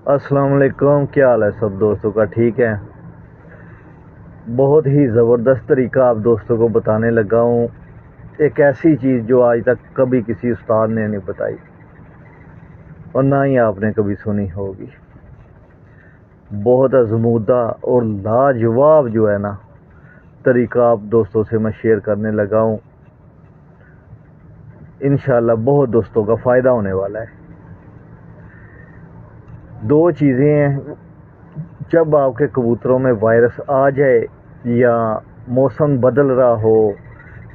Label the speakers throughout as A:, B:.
A: السلام علیکم، کیا حال ہے سب دوستوں کا؟ ٹھیک ہے؟ بہت ہی زبردست طریقہ آپ دوستوں کو بتانے لگا ہوں، ایک ایسی چیز جو آج تک کبھی کسی استاد نے نہیں بتائی اور نہ ہی آپ نے کبھی سنی ہوگی۔ بہت آزمودہ اور لاجواب جو ہے نا طریقہ آپ دوستوں سے میں شیئر کرنے لگا ہوں، انشاءاللہ بہت دوستوں کا فائدہ ہونے والا ہے۔ دو چیزیں ہیں، جب آپ کے کبوتروں میں وائرس آ جائے یا موسم بدل رہا ہو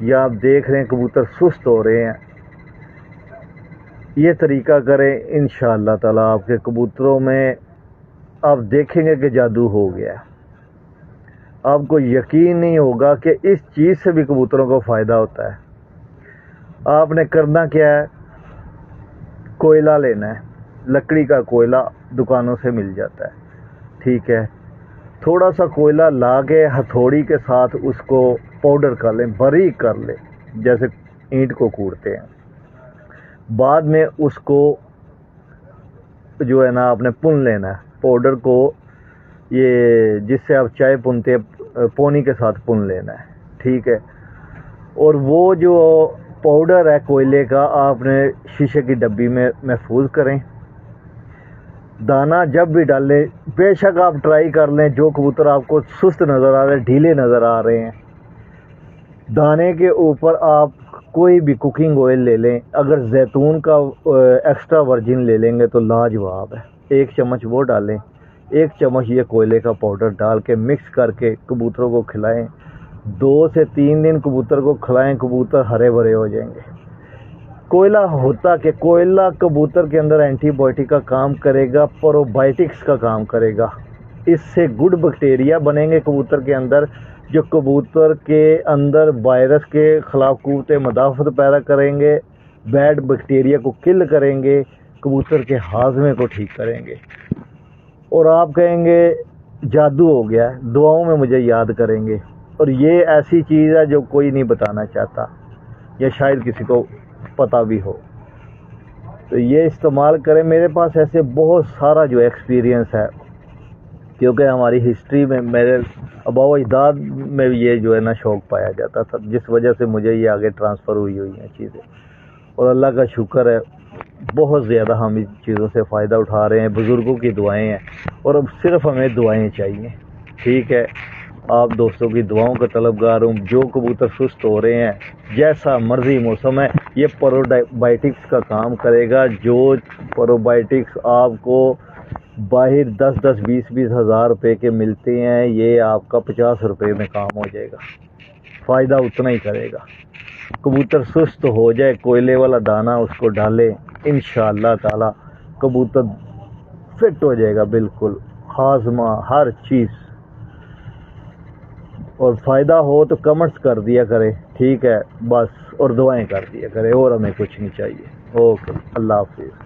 A: یا آپ دیکھ رہے ہیں کبوتر سست ہو رہے ہیں، یہ طریقہ کریں، انشاءاللہ تعالی آپ کے کبوتروں میں آپ دیکھیں گے کہ جادو ہو گیا ہے۔ آپ کو یقین نہیں ہوگا کہ اس چیز سے بھی کبوتروں کو فائدہ ہوتا ہے۔ آپ نے کرنا کیا ہے، کوئلہ لینا ہے، لکڑی کا کوئلہ دکانوں سے مل جاتا ہے، ٹھیک ہے؟ تھوڑا سا کوئلہ لا کے ہتھوڑی کے ساتھ اس کو پاؤڈر کر لیں، باریک کر لیں، جیسے اینٹ کو کوڑتے ہیں۔ بعد میں اس کو جو ہے نا آپ نے پن لینا ہے، پاؤڈر کو، یہ جس سے آپ چائے پنتے ہیں پونی کے ساتھ پن لینا ہے، ٹھیک ہے؟ اور وہ جو پاؤڈر ہے کوئلے کا آپ نے شیشے کی ڈبی میں محفوظ کریں۔ دانہ جب بھی ڈالیں، بے شک آپ ٹرائی کر لیں، جو کبوتر آپ کو سست نظر آ رہے ہیں، ڈھیلے نظر آ رہے ہیں، دانے کے اوپر آپ کوئی بھی کوکنگ آئل لے لیں، اگر زیتون کا ایکسٹرا ورجن لے لیں گے تو لاجواب ہے، 1 چمچ وہ ڈالیں، 1 چمچ یہ کوئلے کا پاؤڈر ڈال کے مکس کر کے کبوتروں کو کھلائیں۔ 2 سے 3 دن کبوتر کو کھلائیں، کبوتر ہرے بھرے ہو جائیں گے۔ کوئلہ ہوتا کہ کوئلہ کبوتر کے اندر اینٹی بائیوٹک کا کام کرے گا، پروبائیٹکس کا کام کرے گا، اس سے گڈ بیکٹیریا بنیں گے کبوتر کے اندر، جو کبوتر کے اندر وائرس کے خلاف قوت مدافعت پیدا کریں گے، بیڈ بیکٹیریا کو کل کریں گے، کبوتر کے ہاضمے کو ٹھیک کریں گے۔ اور آپ کہیں گے جادو ہو گیا ہے، دعاؤں میں مجھے یاد کریں گے۔ اور یہ ایسی چیز ہے جو کوئی نہیں بتانا چاہتا، یا شاید کسی کو پتہ بھی ہو، تو یہ استعمال کریں۔ میرے پاس ایسے بہت سارا جو ایکسپیرینس ہے، کیونکہ ہماری ہسٹری میں میرے آباء و اجداد میں یہ جو ہے نا شوق پایا جاتا تھا، جس وجہ سے مجھے یہ آگے ٹرانسفر ہوئی ہیں چیزیں، اور اللہ کا شکر ہے بہت زیادہ ہم اس چیزوں سے فائدہ اٹھا رہے ہیں۔ بزرگوں کی دعائیں ہیں، اور اب صرف ہمیں دعائیں چاہیے، ٹھیک ہے؟ آپ دوستوں کی دعاؤں کا طلبگار ہوں۔ جو کبوتر سست ہو رہے ہیں، جیسا مرضی موسم ہے، یہ پروبائیٹکس کا کام کرے گا۔ جو پروبائیٹکس آپ کو باہر 10-20 ہزار روپے کے ملتے ہیں، یہ آپ کا 50 روپے میں کام ہو جائے گا، فائدہ اتنا ہی کرے گا۔ کبوتر سست ہو جائے، کوئلے والا دانہ اس کو ڈالے، انشاءاللہ تعالی کبوتر فٹ ہو جائے گا، بالکل ہاضمہ ہر چیز۔ اور فائدہ ہو تو کمنٹس کر دیا کرے، ٹھیک ہے؟ بس، اور دعائیں کر دیا کرے، اور ہمیں کچھ نہیں چاہیے۔ اوکے، اللہ حافظ۔